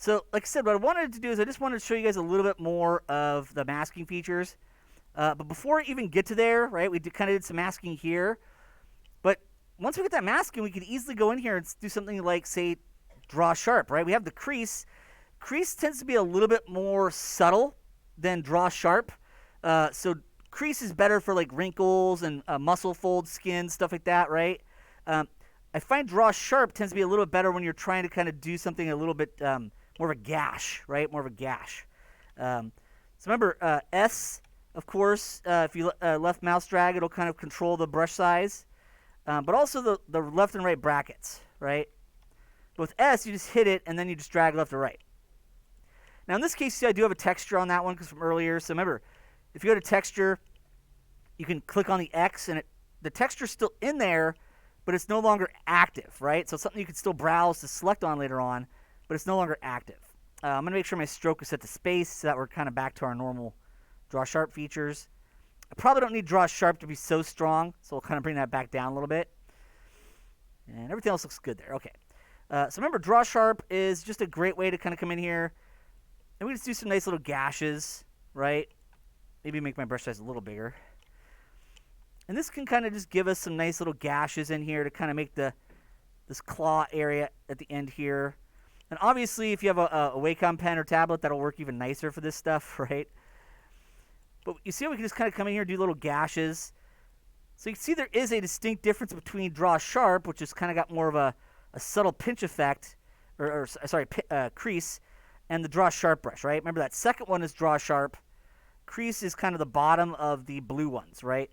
So, like I said, what I wanted to do is I just wanted to show you guys a little bit more of the masking features. But before I even get to there, right, we kind of did some masking here. But once we get that masking, we could easily go in here and do something like, say, draw sharp, right? We have the crease. Crease tends to be a little bit more subtle than draw sharp. So crease is better for like wrinkles and muscle fold skin, stuff like that, right? I find draw sharp tends to be a little bit better when you're trying to kind of do something a little bit more of a gash, right? More of a gash. So remember, S, of course, if you left mouse drag, it'll kind of control the brush size. But also the left and right brackets, right? But with S, you just hit it, and then you just drag left or right. Now, in this case, see, I do have a texture on that one because from earlier. So remember, if you go to texture, you can click on the X, and the texture's still in there, but it's no longer active, right? So it's something you can still browse to select on later on, but it's no longer active. I'm going to make sure my stroke is set to space so that we're kind of back to our normal draw sharp features. I probably don't need draw sharp to be so strong, so we'll kind of bring that back down a little bit. And everything else looks good there. Okay. So remember, draw sharp is just a great way to kind of come in here, and we just do some nice little gashes, right? Maybe make my brush size a little bigger. And this can kind of just give us some nice little gashes in here to kind of make this claw area at the end here. And obviously, if you have a Wacom pen or tablet, that'll work even nicer for this stuff, right? But you see how we can just kind of come in here and do little gashes. So you can see there is a distinct difference between draw sharp, which has kind of got more of a subtle pinch effect, crease, and the draw sharp brush, right? Remember that second one is draw sharp. Crease is kind of the bottom of the blue ones, right?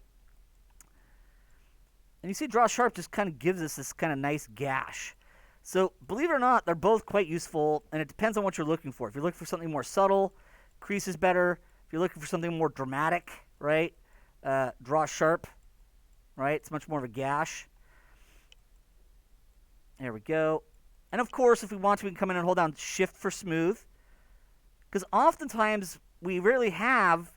And you see draw sharp just kind of gives us this kind of nice gash. So believe it or not, they're both quite useful, and it depends on what you're looking for. If you're looking for something more subtle, crease is better. If you're looking for something more dramatic, right, draw sharp, right? It's much more of a gash. There we go. And of course, if we want to, we can come in and hold down Shift for smooth. Because oftentimes, we rarely have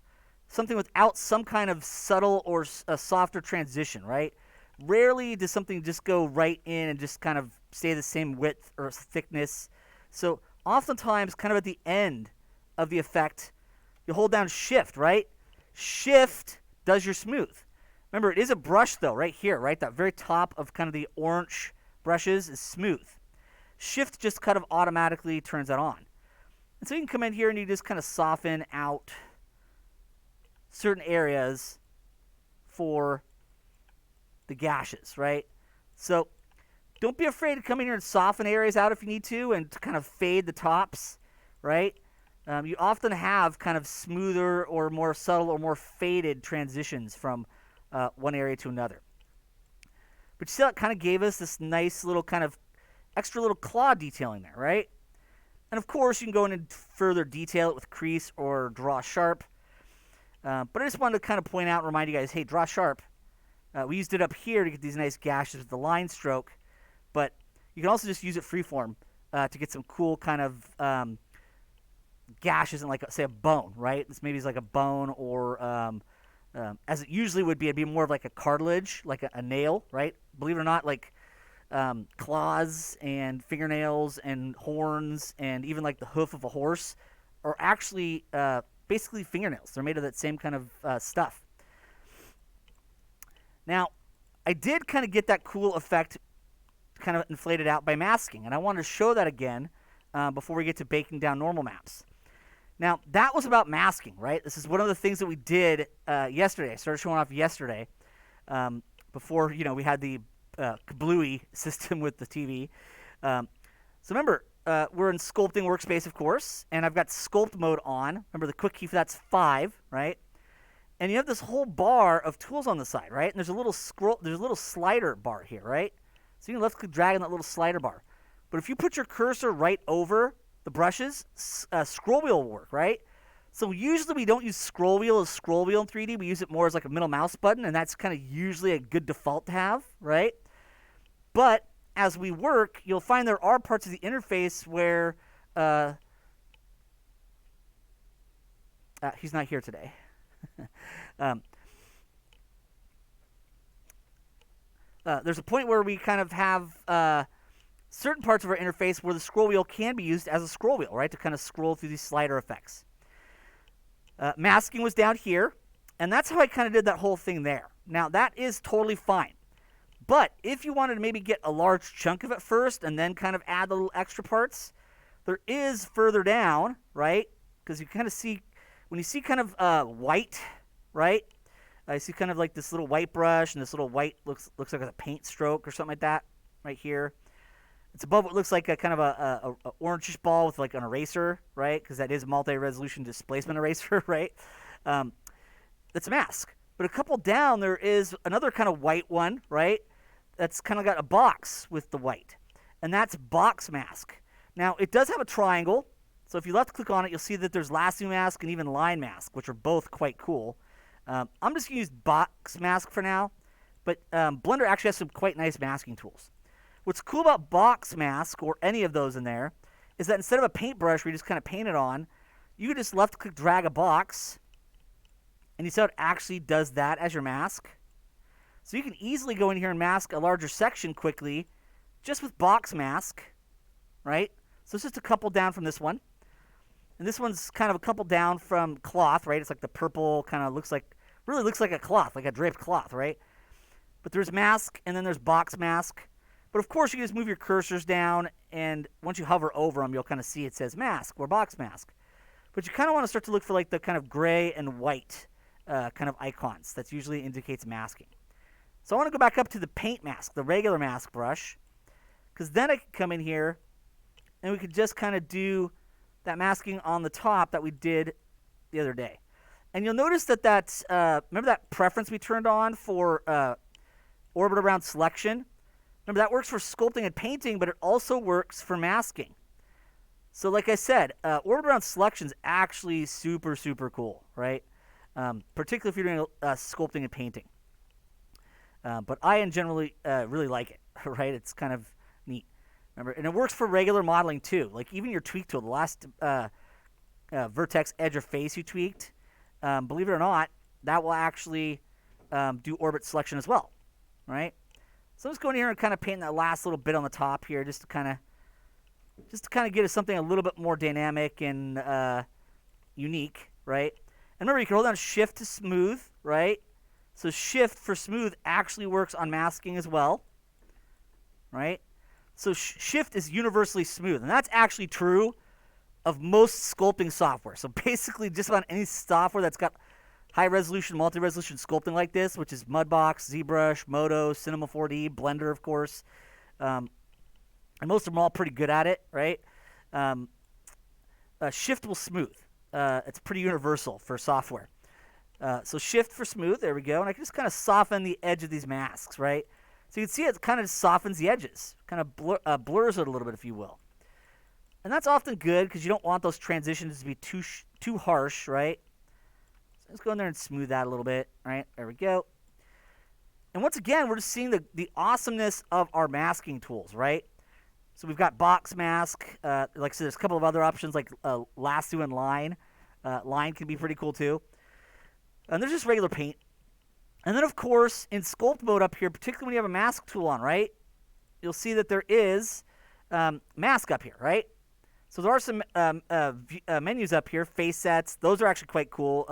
something without some kind of subtle or a softer transition, right? Rarely does something just go right in and just kind of stay the same width or thickness. So oftentimes, kind of at the end of the effect, you hold down Shift, right? Shift does your smooth. Remember, it is a brush, though, right here, right? That very top of kind of the orange brushes is smooth. Shift just kind of automatically turns that on. And so you can come in here and you just kind of soften out certain areas for the gashes, right? So don't be afraid to come in here and soften areas out if you need to and to kind of fade the tops, right? You often have kind of smoother or more subtle or more faded transitions from one area to another. But you see how it kind of gave us this nice little kind of extra little claw detailing there, right? And of course, you can go in and further detail it with crease or draw sharp. But I just wanted to kind of point out and remind you guys, hey, draw sharp. We used it up here to get these nice gashes with the line stroke. But you can also just use it freeform to get some cool kind of gashes in, like, say, a bone, right? This maybe is like a bone or, as it usually would be, it'd be more of like a cartilage, like a nail, right? Believe it or not, like claws and fingernails and horns and even like the hoof of a horse are actually basically fingernails. They're made of that same kind of stuff. Now, I did kind of get that cool effect kind of inflated out by masking, and I wanted to show that again before we get to baking down normal maps. Now, that was about masking, right? This is one of the things that we did yesterday. I started showing off yesterday before, we had the kablooey system with the TV. So remember, we're in sculpting workspace, of course, and I've got sculpt mode on. Remember, the quick key for that's 5, right? And you have this whole bar of tools on the side, right? And there's a little slider bar here, right? So you can left-click drag on that little slider bar. But if you put your cursor right over the brushes, scroll wheel will work, right? So usually we don't use scroll wheel as scroll wheel in 3D. We use it more as like a middle mouse button, and that's kind of usually a good default to have, right? But as we work, you'll find there are parts of the interface where he's not here today. There's a point where we kind of have certain parts of our interface where the scroll wheel can be used as a scroll wheel, right, to kind of scroll through these slider effects. Masking was down here, and that's how I kind of did that whole thing there. Now, that is totally fine. But if you wanted to maybe get a large chunk of it first and then kind of add the little extra parts, there is further down, right? Because you kind of see, when you see kind of white, right? I see kind of like this little white brush, and this little white looks like a paint stroke or something like that right here. It's above what looks like a kind of a orangish ball with like an eraser, right? Because that is multi-resolution displacement eraser, right? That's a mask. But a couple down, there is another kind of white one, right? That's kind of got a box with the white. And that's box mask. Now, it does have a triangle. So if you left click on it, you'll see that there's lasso mask and even line mask, which are both quite cool. I'm just going to use box mask for now. But Blender actually has some quite nice masking tools. What's cool about box mask, or any of those in there, is that instead of a paintbrush where you just kind of paint it on, you can just left click drag a box, and you see how it actually does that as your mask. So you can easily go in here and mask a larger section quickly just with box mask, right? So it's just a couple down from this one. And this one's kind of a couple down from cloth, right? It's like the purple kind of really looks like a cloth, like a draped cloth, right? But there's mask, and then there's box mask. But of course, you can just move your cursors down, and once you hover over them, you'll kind of see it says mask or box mask. But you kind of want to start to look for like the kind of gray and white kind of icons. That usually indicates masking. So I want to go back up to the paint mask, the regular mask brush, because then I can come in here, and we could just kind of do that masking on the top that we did the other day. And you'll notice that remember that preference we turned on for orbit around selection? Remember, that works for sculpting and painting, but it also works for masking. So like I said, orbit around selection is actually super, super cool, right? Particularly if you're doing sculpting and painting. But I generally really like it, right? It's kind of neat. Remember, and it works for regular modeling too. Like even your tweak tool, the last vertex edge or face you tweaked, believe it or not, that will actually do orbit selection as well, right? So I'm just going here and kind of painting that last little bit on the top here, just to kind of get us something a little bit more dynamic and unique, right? And remember, you can hold down Shift to smooth, right? So Shift for smooth actually works on masking as well, right? So Shift is universally smooth, and that's actually true of most sculpting software. So basically, just about any software that's got high-resolution, multi-resolution sculpting like this, which is Mudbox, ZBrush, Modo, Cinema 4D, Blender, of course. And most of them are all pretty good at it, right? Shift will smooth. It's pretty universal for software. So Shift for smooth, there we go. And I can just kind of soften the edge of these masks, right? So you can see it kind of softens the edges, kind of blurs it a little bit, if you will. And that's often good because you don't want those transitions to be too harsh, right? Let's go in there and smooth that a little bit. All right, there we go. And once again, we're just seeing the awesomeness of our masking tools, right? So we've got box mask. Like I said, there's a couple of other options like lasso and line. Line can be pretty cool too. And there's just regular paint. And then, of course, in sculpt mode up here, particularly when you have a mask tool on, right? You'll see that there is mask up here, right? So there are some menus up here, face sets. Those are actually quite cool.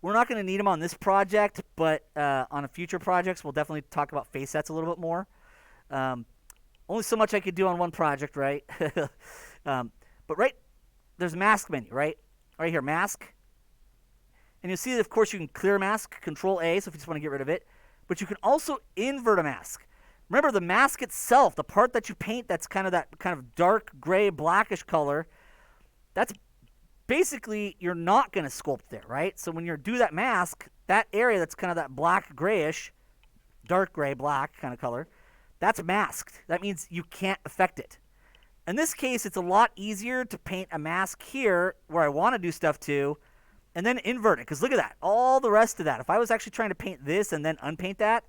We're not going to need them on this project, but on future projects, we'll definitely talk about face sets a little bit more. Only so much I could do on one project, right? But there's a mask menu, right? Right here, mask. And you'll see that, of course, you can clear mask, Control-A, so if you just want to get rid of it. But you can also invert a mask. Remember, the mask itself, the part that you paint that's kind of that kind of dark gray, blackish color, that's basically, you're not going to sculpt there, right? So when you do that mask, that area that's kind of that black grayish, dark gray, black kind of color, that's masked. That means you can't affect it. In this case, it's a lot easier to paint a mask here where I want to do stuff to, and then invert it. Because look at that. All the rest of that. If I was actually trying to paint this and then unpaint that,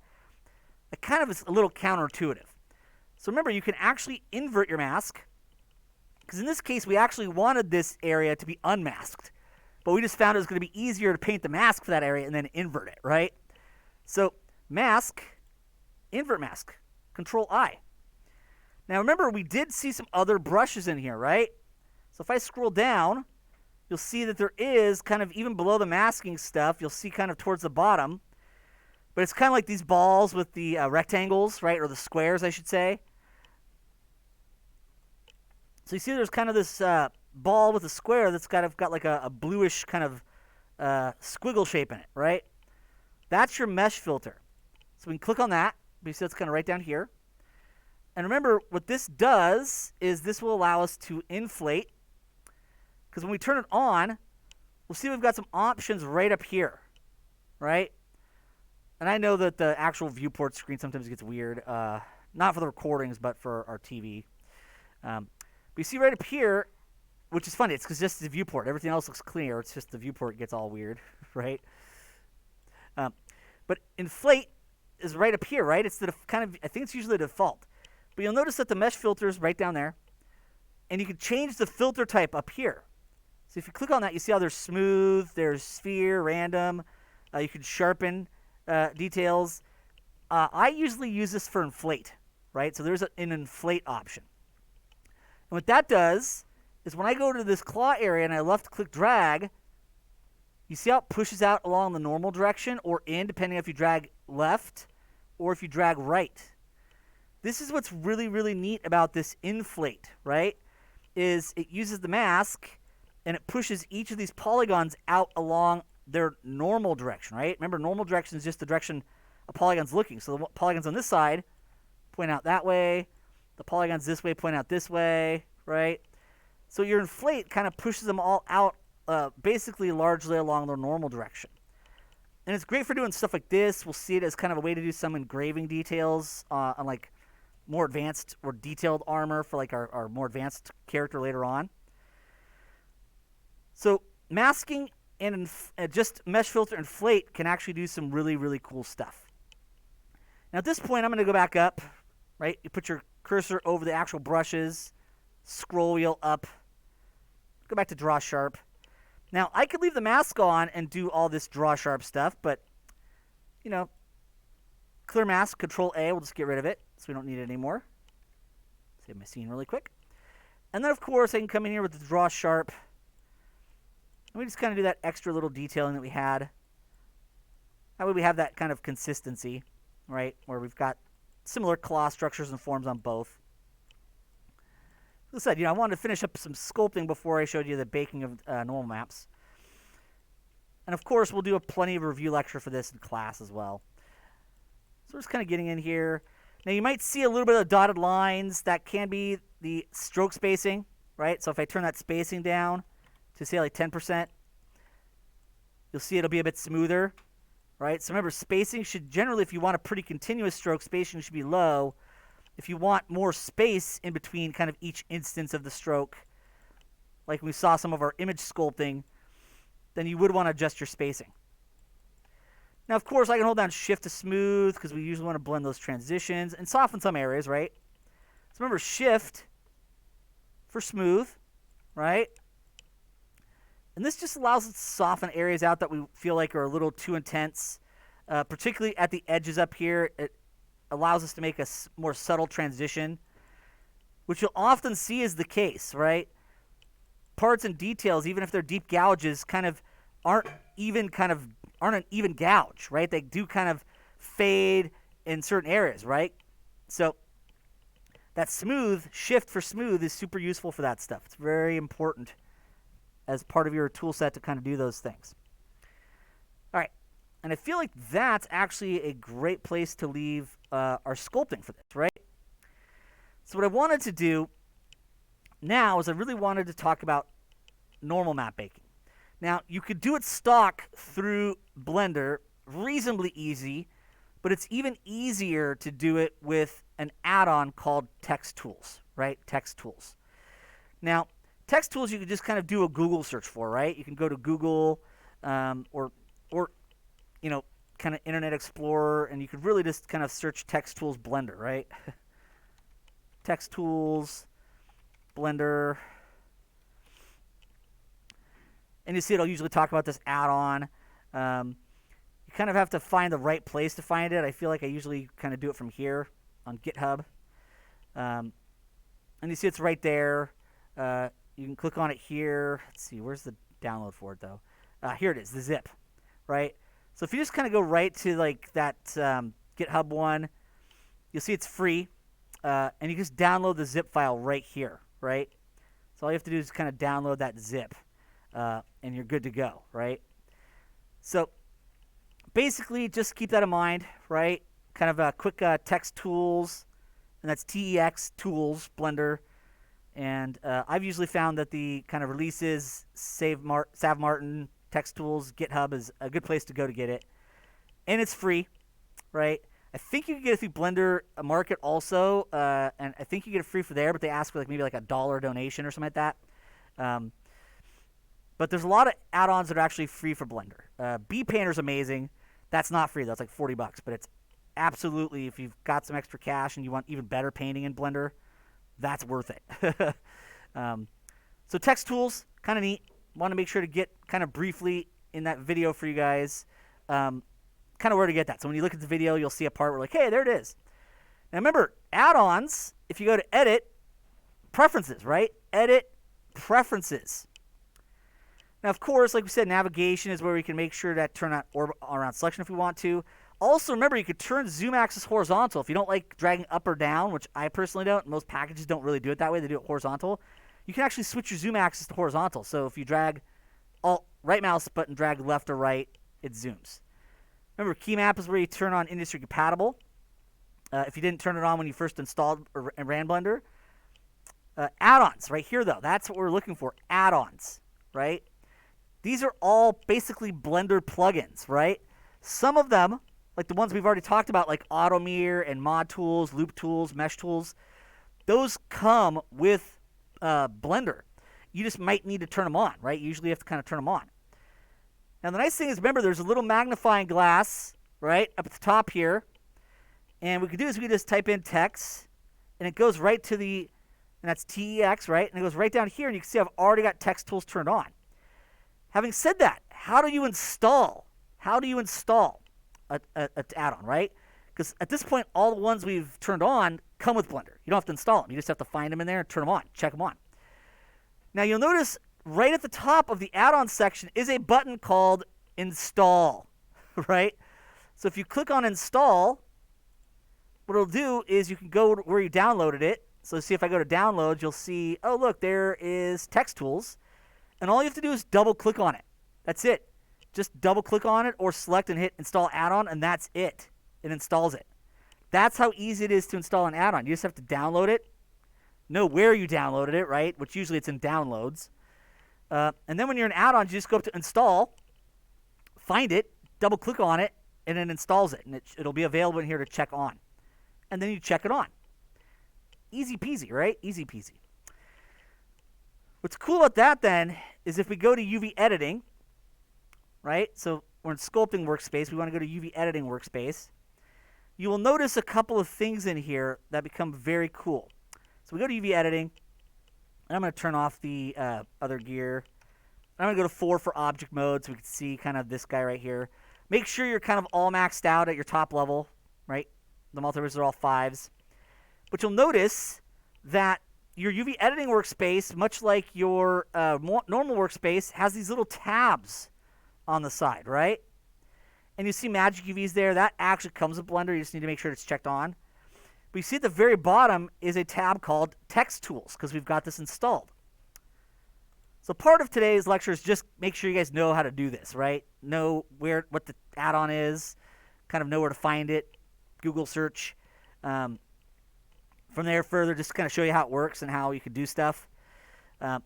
it kind of is a little counterintuitive. So remember, you can actually invert your mask. Because in this case, we actually wanted this area to be unmasked. But we just found it was going to be easier to paint the mask for that area and then invert it, right? So mask, invert mask, Control-I. Now remember, we did see some other brushes in here, right? So if I scroll down, you'll see that there is kind of, even below the masking stuff, you'll see kind of towards the bottom, but it's kind of like these balls with the rectangles, right? Or the squares, I should say. So you see there's kind of this ball with a square that's got like a bluish kind of squiggle shape in it, right? That's your mesh filter. So we can click on that. You see that's kind of right down here. And remember, what this does is this will allow us to inflate. Because when we turn it on, we'll see we've got some options right up here, right? And I know that the actual viewport screen sometimes gets weird. Not for the recordings, but for our TV. But you see right up here, which is funny. It's because just the viewport. Everything else looks clear. It's just the viewport gets all weird, right? But inflate is right up here, right? It's the kind of, I think it's usually the default. But you'll notice that the mesh filter is right down there. And you can change the filter type up here. So if you click on that, you see how there's smooth, there's sphere, random. You can sharpen details. I usually use this for inflate, right? So there's an inflate option. And what that does is when I go to this claw area and I left click drag, you see how it pushes out along the normal direction or in, depending if you drag left or if you drag right. This is what's really, really neat about this inflate, right? Is it uses the mask and it pushes each of these polygons out along their normal direction, right? Remember, normal direction is just the direction a polygon's looking. So the polygons on this side point out that way. The polygons this way point out this way, right? So your inflate kind of pushes them all out basically largely along their normal direction. And it's great for doing stuff like this. We'll see it as kind of a way to do some engraving details on like more advanced or detailed armor for like our more advanced character later on. So masking and just mesh filter inflate can actually do some really, really cool stuff. Now at this point, I'm going to go back up, right? You put your cursor over the actual brushes, scroll wheel up, go back to draw sharp. Now I could leave the mask on and do all this draw sharp stuff, but you know, clear mask, Control A, we'll just get rid of it so we don't need it anymore. Save my scene really quick. And then of course I can come in here with the draw sharp. And we just kind of do that extra little detailing that we had. That way we have that kind of consistency, right? Where we've got similar claw structures and forms on both. As I said, I wanted to finish up some sculpting before I showed you the baking of normal maps. And of course, we'll do a plenty of review lecture for this in class as well. So we're just kind of getting in here. Now you might see a little bit of dotted lines. That can be the stroke spacing, right? So if I turn that spacing down to say like 10%, you'll see it'll be a bit smoother, right? So remember, spacing should generally, if you want a pretty continuous stroke, spacing should be low. If you want more space in between kind of each instance of the stroke, like we saw some of our image sculpting, then you would want to adjust your spacing. Now, of course, I can hold down Shift to smooth because we usually want to blend those transitions and soften some areas, right? So remember, Shift for smooth, right? And this just allows us to soften areas out that we feel like are a little too intense, particularly at the edges up here. It allows us to make a more subtle transition, which you'll often see is the case, right? Parts and details, even if they're deep gouges, kind of aren't an even gouge, right? They do kind of fade in certain areas, right? So that smooth, Shift for smooth, is super useful for that stuff. It's very important as part of your tool set to kind of do those things. All right. And I feel like that's actually a great place to leave our sculpting for this, right? So what I wanted to do now is I really wanted to talk about normal map baking. Now, you could do it stock through Blender, reasonably easy, but it's even easier to do it with an add-on called textools, right? Textools. Now, textools you can just kind of do a Google search for, right? You can go to Google or kind of Internet Explorer, and you could really just kind of search textools Blender, right? Textools Blender. And you see it'll usually talk about this add-on. You kind of have to find the right place to find it. I feel like I usually kind of do it from here on GitHub. and you see it's right there. You can click on it here. Let's see, where's the download for it though? Here it is, the zip, right? So if you just kind of go right to like that GitHub one, you'll see it's free, and you just download the zip file right here, right? So all you have to do is kind of download that zip, and you're good to go, right? So basically, just keep that in mind, right? Kind of a quick text tools, and that's TEX tools, Blender. And I've usually found that the kind of releases, Sav Martin, Text Tools, GitHub is a good place to go to get it. And it's free, right? I think you can get it through Blender Market also, and I think you get it free for there, but they ask for like maybe like $1 donation or something like that. But there's a lot of add-ons that are actually free for Blender. B Painter's amazing. That's not free though. It's like $40, but it's absolutely, if you've got some extra cash and you want even better painting in Blender, that's worth it. So text tools, kind of neat. Want to make sure to get kind of briefly in that video for you guys kind of where to get that. So when you look at the video, you'll see a part where like, hey, there it is. Now remember, add-ons, if you go to edit, preferences, right? Edit, preferences. Now, of course, like we said, navigation is where we can make sure to turn on orbit around selection if we want to. Also, remember, you could turn zoom axis horizontal. If you don't like dragging up or down, which I personally don't, most packages don't really do it that way. They do it horizontal. You can actually switch your zoom axis to horizontal. So if you drag right mouse button, drag left or right, it zooms. Remember, key map is where you turn on industry compatible. If you didn't turn it on when you first installed and ran Blender. Add-ons, right here, though. That's what we're looking for, add-ons, right? These are all basically Blender plugins, right? Some of them, like the ones we've already talked about, like Automir and Mod Tools, Loop Tools, Mesh Tools, those come with Blender. You just might need to turn them on, right? Usually you have to kind of turn them on. Now the nice thing is, remember, there's a little magnifying glass, right, up at the top here. And what we can do is we can just type in text, and it goes right to the, and that's TEX, right? And it goes right down here, and you can see I've already got text tools turned on. Having said that, how do you install? How do you install an add-on, right? Because at this point, all the ones we've turned on come with Blender. You don't have to install them. You just have to find them in there and turn them on, check them on. Now, you'll notice right at the top of the add-on section is a button called Install, right? So if you click on Install, what it'll do is you can go where you downloaded it. So see if I go to Downloads, you'll see, oh, look, there is Text Tools. And all you have to do is double-click on it. That's it. Just double-click on it or select and hit Install Add-on, and that's it. It installs it. That's how easy it is to install an add-on. You just have to download it, know where you downloaded it, right, which usually it's in Downloads. And then when you're in add-ons, you just go up to Install, find it, double-click on it, and it installs it. And it'll be available in here to check on. And then you check it on. Easy peasy, right? Easy peasy. What's cool about that, then, is if we go to UV editing, right? So we're in sculpting workspace. We want to go to UV editing workspace. You will notice a couple of things in here that become very cool. So we go to UV editing, and I'm going to turn off the other gear. I'm going to go to 4 for object mode so we can see kind of this guy right here. Make sure you're kind of all maxed out at your top level, right? The multiverses are all 5s. But you'll notice that your UV editing workspace, much like your normal workspace, has these little tabs on the side, right? And you see Magic UVs there. That actually comes with Blender. You just need to make sure it's checked on. But you see at the very bottom is a tab called Text Tools because we've got this installed. So part of today's lecture is just make sure you guys know how to do this, right? Know what the add-on is, kind of know where to find it, Google search. From there further, just kind of show you how it works and how you can do stuff. One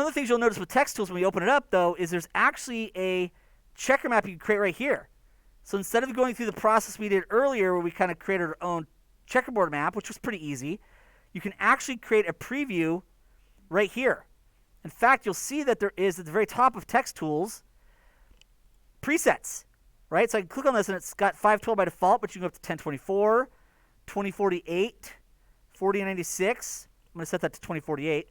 of the things you'll notice with Text Tools when we open it up, though, is there's actually a checker map you can create right here. So instead of going through the process we did earlier where we kind of created our own checkerboard map, which was pretty easy, you can actually create a preview right here. In fact, you'll see that there is at the very top of Text Tools presets, right? So I can click on this and it's got 512 by default, but you can go up to 1024, 2048, 4096. I'm going to set that to 2048.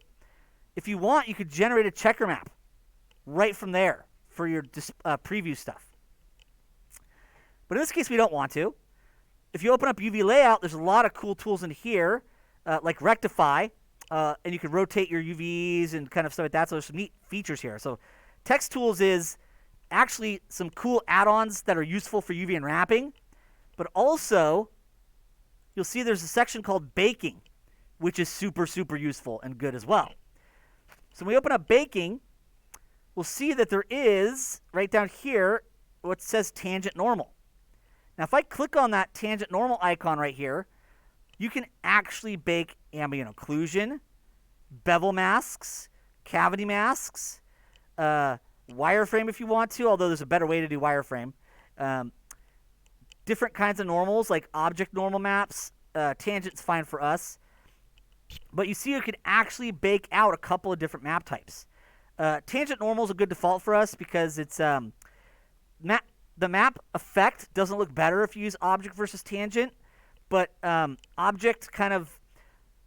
If you want, you could generate a checker map right from there for your preview stuff. But in this case, we don't want to. If you open up UV Layout, there's a lot of cool tools in here, like Rectify. and you can rotate your UVs and kind of stuff like that. So there's some neat features here. So textools is actually some cool add-ons that are useful for UV unwrapping, but also you'll see there's a section called baking, which is super, super useful and good as well. So when we open up baking, we'll see that there is, right down here, what says tangent normal. Now, if I click on that tangent normal icon right here, you can actually bake ambient occlusion, bevel masks, cavity masks, wireframe if you want to, although there's a better way to do wireframe. Different kinds of normals, like object normal maps. Tangent's fine for us. But you see you can actually bake out a couple of different map types. Tangent normal is a good default for us because it's the map effect doesn't look better if you use object versus tangent, but object kind of,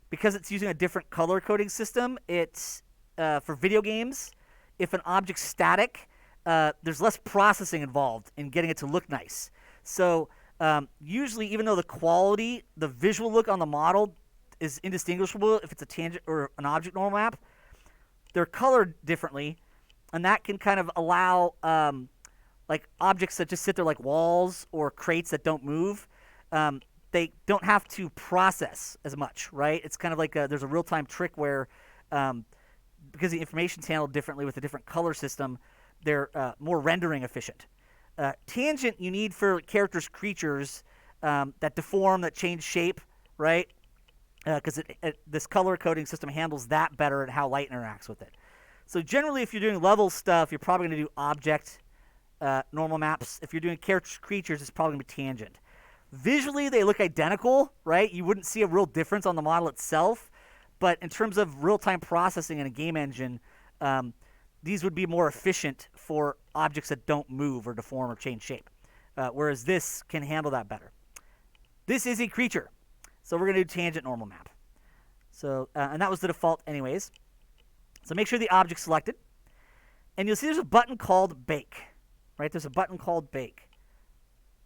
because it's using a different color coding system, it's for video games, if an object's static, there's less processing involved in getting it to look nice. So usually, even though the quality, the visual look on the model is indistinguishable if it's a tangent or an object normal map, they're colored differently, and that can kind of allow like objects that just sit there like walls or crates that don't move. They don't have to process as much, right? It's kind of like there's a real-time trick where because the information's handled differently with a different color system, they're more rendering efficient. Tangent you need for characters, creatures that deform, that change shape, right? Because this color coding system handles that better and how light interacts with it. So generally, if you're doing level stuff, you're probably going to do object normal maps. If you're doing characters, creatures, it's probably going to be tangent. Visually, they look identical, right? You wouldn't see a real difference on the model itself. But in terms of real-time processing in a game engine, these would be more efficient for objects that don't move or deform or change shape, whereas this can handle that better. This is a creature, so we're going to do tangent normal map. So, and that was the default anyways. So make sure the object's selected. And you'll see there's a button called Bake, right? There's a button called Bake.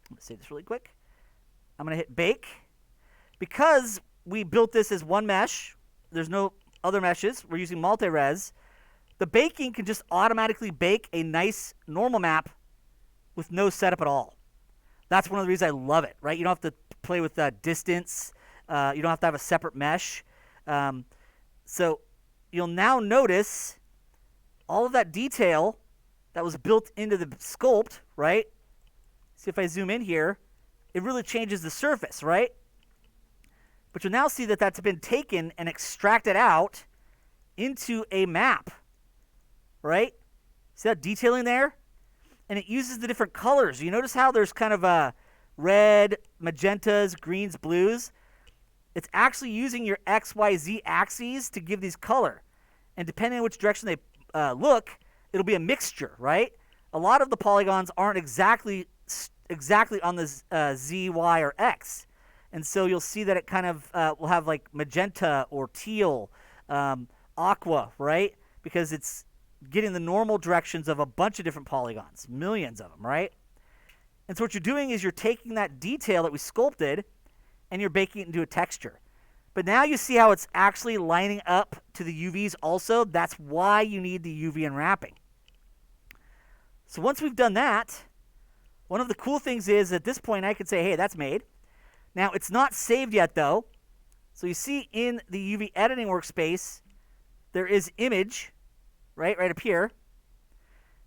I'm going to say this really quick. I'm going to hit Bake. Because we built this as one mesh, there's no other meshes, we're using multi-res, the baking can just automatically bake a nice normal map with no setup at all. That's one of the reasons I love it, right? You don't have to play with distance. You don't have to have a separate mesh. So you'll now notice all of that detail that was built into the sculpt, right? See if I zoom in here, it really changes the surface, right? But you'll now see that that's been taken and extracted out into a map, right? See that detailing there? And it uses the different colors. You notice how there's kind of red, magentas, greens, blues? It's actually using your X, Y, Z axes to give these color. And depending on which direction they look, it'll be a mixture, right? A lot of the polygons aren't exactly on the Z, Y, or X. And so you'll see that it kind of will have like magenta or teal, aqua, right? Because it's getting the normal directions of a bunch of different polygons, millions of them, right? And so what you're doing is you're taking that detail that we sculpted and you're baking it into a texture. But now you see how it's actually lining up to the UVs also. That's why you need the UV unwrapping. So once we've done that, one of the cool things is at this point I could say, hey, that's made. Now it's not saved yet though. So you see in the UV editing workspace, there is image, right up here.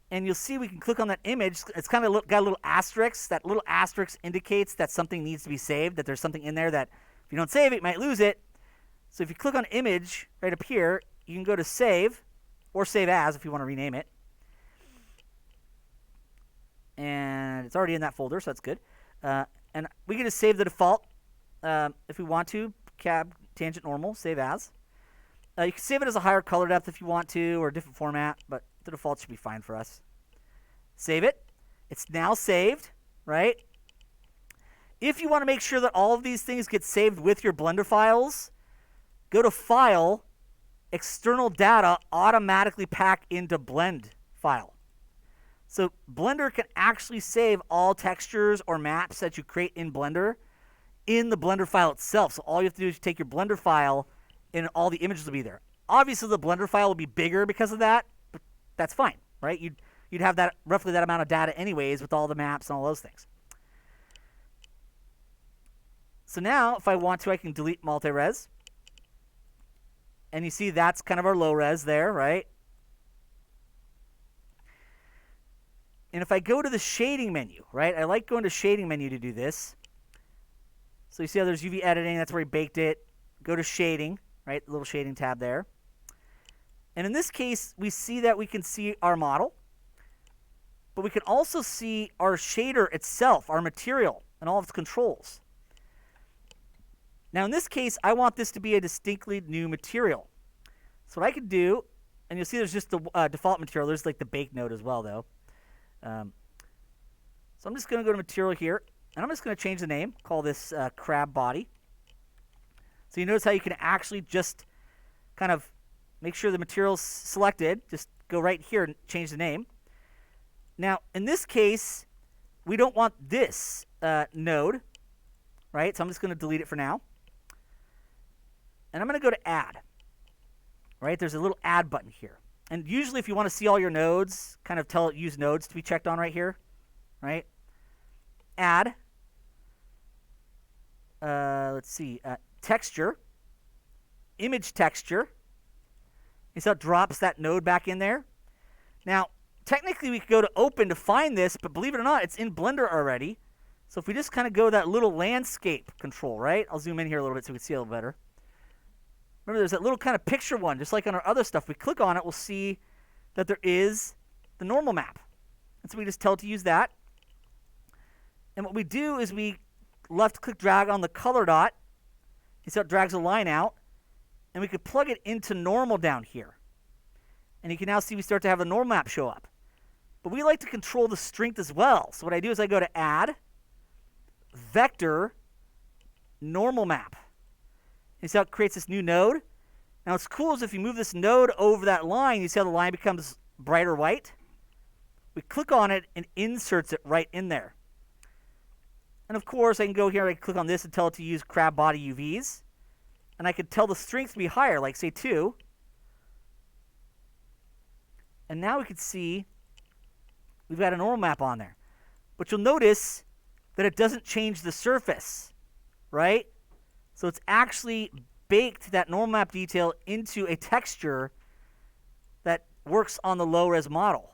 And you'll see we can click on that image. It's kind of got a little asterisk. That little asterisk indicates that something needs to be saved, that there's something in there that if you don't save it, you might lose it. So if you click on image right up here, you can go to save or save as if you want to rename it. And it's already in that folder, so that's good. And we can just save the default if we want to. Cab, tangent, normal, save as. You can save it as a higher color depth if you want to, or a different format, but the default should be fine for us. Save it. It's now saved, right? If you want to make sure that all of these things get saved with your Blender files, go to File, External Data, Automatically Pack into Blend File. So Blender can actually save all textures or maps that you create in Blender in the Blender file itself. So all you have to do is take your Blender file and all the images will be there. Obviously, the Blender file will be bigger because of that, but that's fine, right? You'd have that roughly that amount of data anyways with all the maps and all those things. So now, if I want to, I can delete multi-res. And you see that's kind of our low res there, right? And if I go to the shading menu, right? I like going to shading menu to do this. So you see how there's UV editing, that's where we baked it. Go to shading, right? The little shading tab there. And in this case, we see that we can see our model. But we can also see our shader itself, our material, and all of its controls. Now, in this case, I want this to be a distinctly new material. So what I could do, and you'll see there's just the default material. There's like the bake node as well, though. So I'm just going to go to material here, and I'm just going to change the name, call this crab body. So you notice how you can actually just kind of make sure the material's selected. Just go right here and change the name. Now, in this case, we don't want this node, right? So I'm just going to delete it for now. And I'm going to go to Add, right? There's a little Add button here. And usually if you want to see all your nodes, kind of tell it use nodes to be checked on right here, right? Add. Let's see. Texture. Image texture. You see how it drops that node back in there? Now, technically we could go to Open to find this, but believe it or not, it's in Blender already. So if we just kind of go that little landscape control, right? I'll zoom in here a little bit so we can see a little better. Remember, there's that little kind of picture one, just like on our other stuff. We click on it, we'll see that there is the normal map. And so we just tell it to use that. And what we do is we left-click drag on the color dot. You see how it drags a line out. And we could plug it into normal down here. And you can now see we start to have the normal map show up. But we like to control the strength as well. So what I do is I go to Add, Vector, Normal Map. You see how it creates this new node? Now what's cool is if you move this node over that line, you see how the line becomes brighter white? We click on it and inserts it right in there. And of course, I can go here, I can click on this and tell it to use crab body UVs. And I could tell the strength to be higher, like say 2. And now we can see we've got a normal map on there. But you'll notice that it doesn't change the surface, right? So it's actually baked that normal map detail into a texture that works on the low-res model.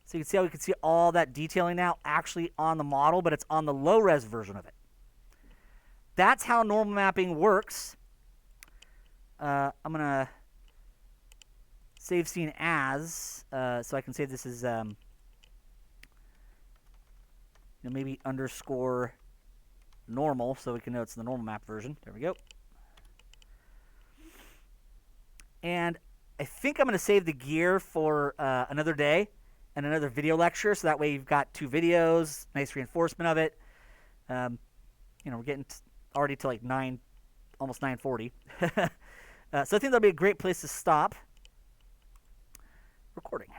So you can see how we can see all that detailing now actually on the model, but it's on the low-res version of it. That's how normal mapping works. I'm going to save scene as, so I can save this as maybe underscore normal, so we can know it's the normal map version. There we go. And I think I'm going to save the gear for another day and another video lecture, so that way you've got 2 videos, nice reinforcement of it. We're getting already to like almost 9:40. So I think that'll be a great place to stop recording.